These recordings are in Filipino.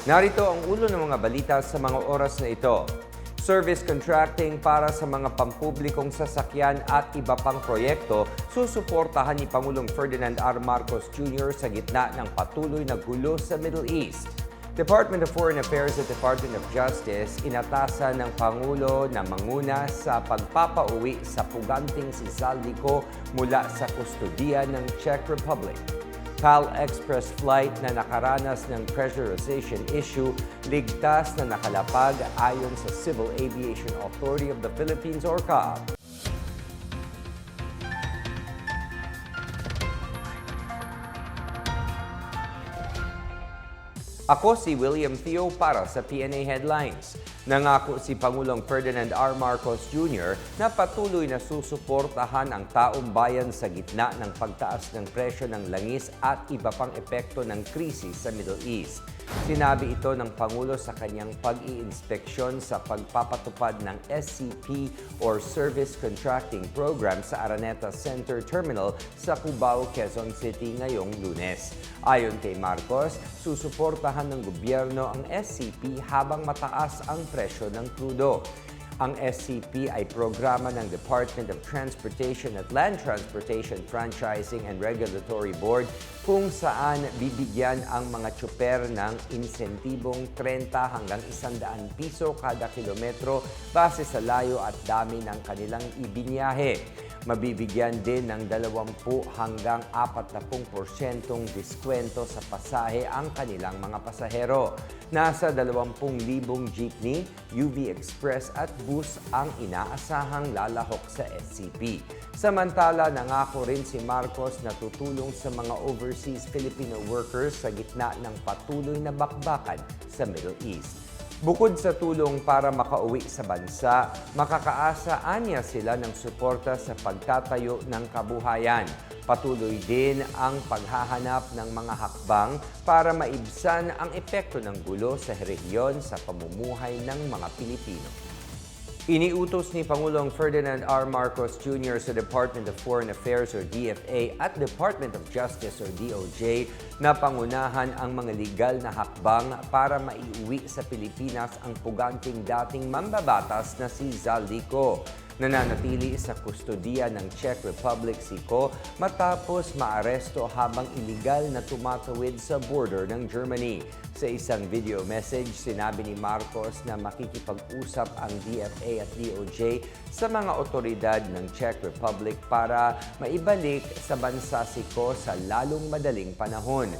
Narito ang ulo ng mga balita sa mga oras na ito. Service contracting para sa mga pampublikong sasakyan at iba pang proyekto susuportahan ni Pangulong Ferdinand R. Marcos Jr. sa gitna ng patuloy na gulo sa Middle East. Department of Foreign Affairs at Department of Justice inatasan ng Pangulo na manguna sa pagpapauwi sa puganting si Zaldico mula sa kustodiya ng Czech Republic. PAL Express flight na nakaranas ng pressurization issue, ligtas na nakalapag ayon sa Civil Aviation Authority of the Philippines or CAAP. Ako si William Theo para sa PNA Headlines. Nangako si Pangulong Ferdinand R. Marcos Jr. na patuloy na susuportahan ang taong bayan sa gitna ng pagtaas ng presyo ng langis at iba pang epekto ng krisis sa Middle East. Sinabi ito ng Pangulo sa kanyang pag-iinspeksyon sa pagpapatupad ng SCP or Service Contracting Program sa Araneta Center Terminal sa Cubao, Quezon City ngayong Lunes. Ayon kay Marcos, susuportahan ng gobyerno ang SCP habang mataas ang presyo ng krudo. Ang SCP ay programa ng Department of Transportation at Land Transportation Franchising and Regulatory Board kung saan bibigyan ang mga tsuper ng insentibong 30 hanggang 100 piso kada kilometro base sa layo at dami ng kanilang ibinyahe. Mabibigyan din ng 20 hanggang 40% diskwento sa pasahe ang kanilang mga pasahero. Nasa 20,000 jeepney, UV Express at bus ang inaasahang lalahok sa SCP. Samantala, nangako rin si Marcos na tutulong sa mga overseas Filipino workers sa gitna ng patuloy na bakbakan sa Middle East. Bukod sa tulong para makauwi sa bansa, makakaasa niya sila ng suporta sa pagtatayo ng kabuhayan. Patuloy din ang paghahanap ng mga hakbang para maibsan ang epekto ng gulo sa rehiyon sa pamumuhay ng mga Pilipino. Iniutos ni Pangulong Ferdinand R. Marcos Jr. sa Department of Foreign Affairs or DFA at Department of Justice or DOJ na pangunahan ang mga legal na hakbang para maiuwi sa Pilipinas ang puganting dating mambabatas na si Zaldico. Nananatili sa kustodiya ng Czech Republic si Ko matapos maaresto habang iligal na tumatawid sa border ng Germany. Sa isang video message, sinabi ni Marcos na makikipag-usap ang DFA at DOJ sa mga otoridad ng Czech Republic para maibalik sa bansa si Ko sa lalong madaling panahon.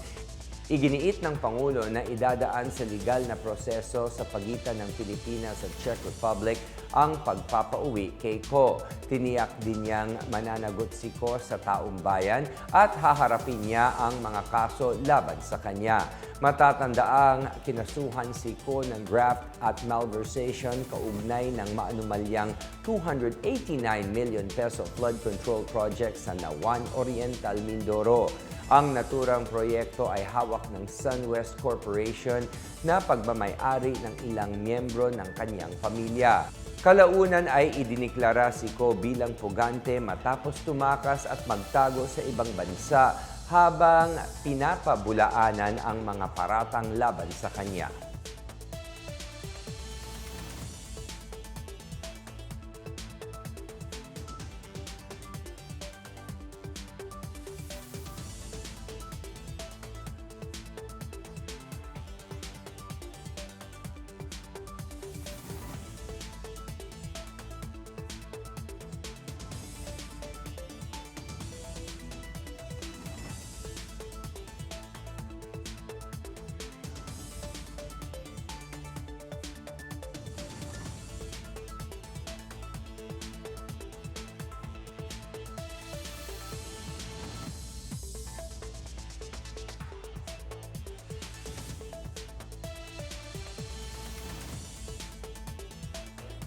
Iginiit ng Pangulo na idadaan sa legal na proseso sa pagitan ng Pilipinas at Czech Republic ang pagpapauwi kay Ko. Tiniyak din niyang mananagot si Ko sa taong bayan at haharapin niya ang mga kaso laban sa kanya. Matatandaang kinasuhan si Ko ng graft at malversation kaugnay ng maanumalyang 289 million peso flood control project sa Nawan Oriental, Mindoro. Ang naturang proyekto ay hawak ng SunWest Corporation na pagmamay-ari ng ilang miyembro ng kanyang pamilya. Kalaunan ay idiniklara si Ko bilang pugante matapos tumakas at magtago sa ibang bansa habang pinapabulaanan ang mga paratang laban sa kanya.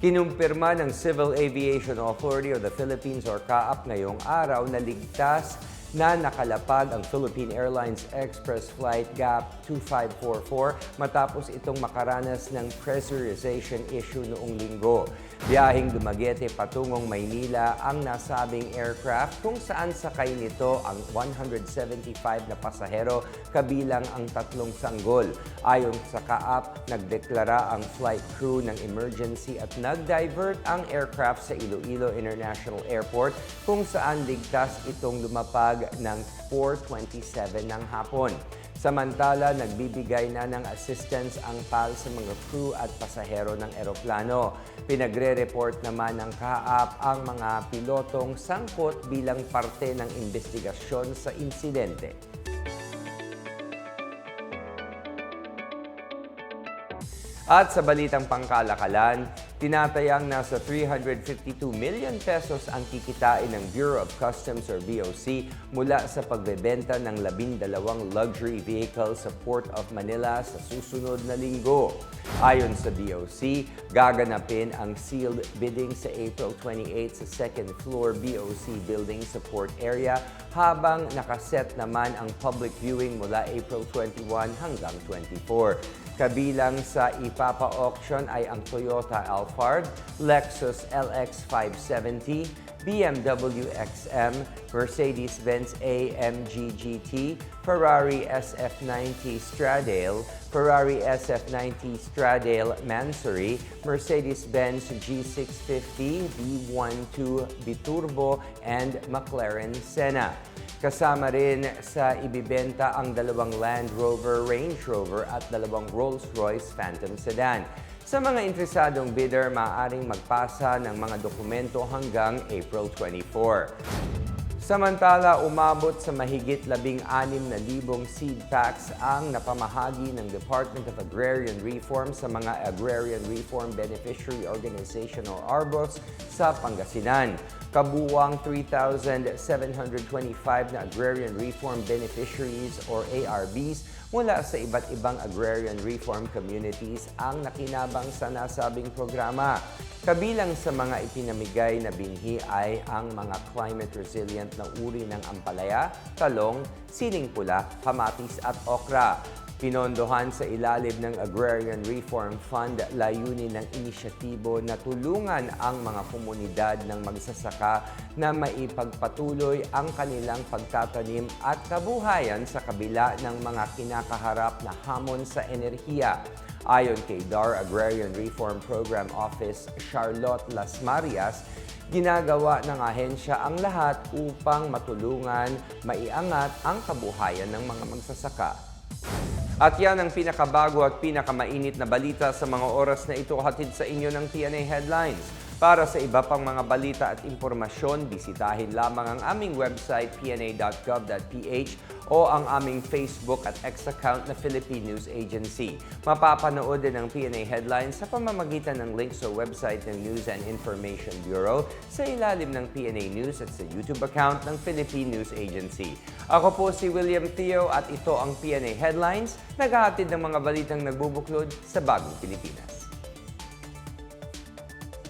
Kinumpirma ng Civil Aviation Authority of the Philippines or CAAP ngayong araw na ligtas na nakalapag ang Philippine Airlines Express Flight GAP 2544 matapos itong makaranas ng pressurization issue noong linggo. Biyaheng Dumaguete patungong Maynila ang nasabing aircraft kung saan sakay nito ang 175 na pasahero kabilang ang 3 sanggol. Ayon sa kaap, nagdeklara ang flight crew ng emergency at nag-divert ang aircraft sa Iloilo International Airport kung saan ligtas itong lumapag ng 4:27 ng hapon. Samantala, nagbibigay na ng assistance ang PAL sa mga crew at pasahero ng eroplano. Pinagre-report naman ng kaap ang mga pilotong sangkot bilang parte ng investigasyon sa insidente. At sa balitang pangkalakalan, tinatayang nasa 352 million pesos ang kikitain ng Bureau of Customs or BOC mula sa pagbebenta ng 12 luxury vehicles sa Port of Manila sa susunod na linggo. Ayon sa BOC, gaganapin ang sealed bidding sa April 28 sa second floor BOC building sa port area habang nakaset naman ang public viewing mula April 21 hanggang 24. Kabilang sa ipapa-auction ay ang Toyota Alphard, Lexus LX 570, BMW XM, Mercedes-Benz AMG GT, Ferrari SF90 Stradale, Ferrari SF90 Stradale Mansory, Mercedes-Benz G650, V12 Biturbo, and McLaren Senna. Kasama rin sa ibibenta ang 2 Land Rover Range Rover at 2 Rolls-Royce Phantom Sedan. Sa mga interesadong bidder, maaaring magpasa ng mga dokumento hanggang April 24. Samantala, umabot sa mahigit 16,000 seed packs ang napamahagi ng Department of Agrarian Reform sa mga Agrarian Reform Beneficiary Organization o ARBOS sa Pangasinan. Kabuwang 3,725 na Agrarian Reform Beneficiaries or ARBs mula sa iba't ibang agrarian reform communities ang nakinabang sa nasabing programa. Kabilang sa mga ipinamigay na binhi ay ang mga climate resilient na uri ng ampalaya, talong, siling pula, kamatis at okra. Pinondohan sa ilalim ng Agrarian Reform Fund, layunin ng inisyatibo na tulungan ang mga komunidad ng magsasaka na maipagpatuloy ang kanilang pagtatanim at kabuhayan sa kabila ng mga kinakaharap na hamon sa enerhiya. Ayon kay DAR Agrarian Reform Program Office Charlotte Las Marias, ginagawa ng ahensya ang lahat upang matulungan maiangat ang kabuhayan ng mga magsasaka. At yan ang pinakabago at pinakamainit na balita sa mga oras na ito, hatid sa inyo ng PNA Headlines. Para sa iba pang mga balita at impormasyon, bisitahin lamang ang aming website pna.gov.ph o ang aming Facebook at X account na Philippine News Agency. Mapapanood din ang PNA Headlines sa pamamagitan ng link sa website ng News and Information Bureau, sa ilalim ng PNA News at sa YouTube account ng Philippine News Agency. Ako po si William Theo at ito ang PNA Headlines, naghahatid ng mga balitang nagbubuklod sa bagong Pilipinas.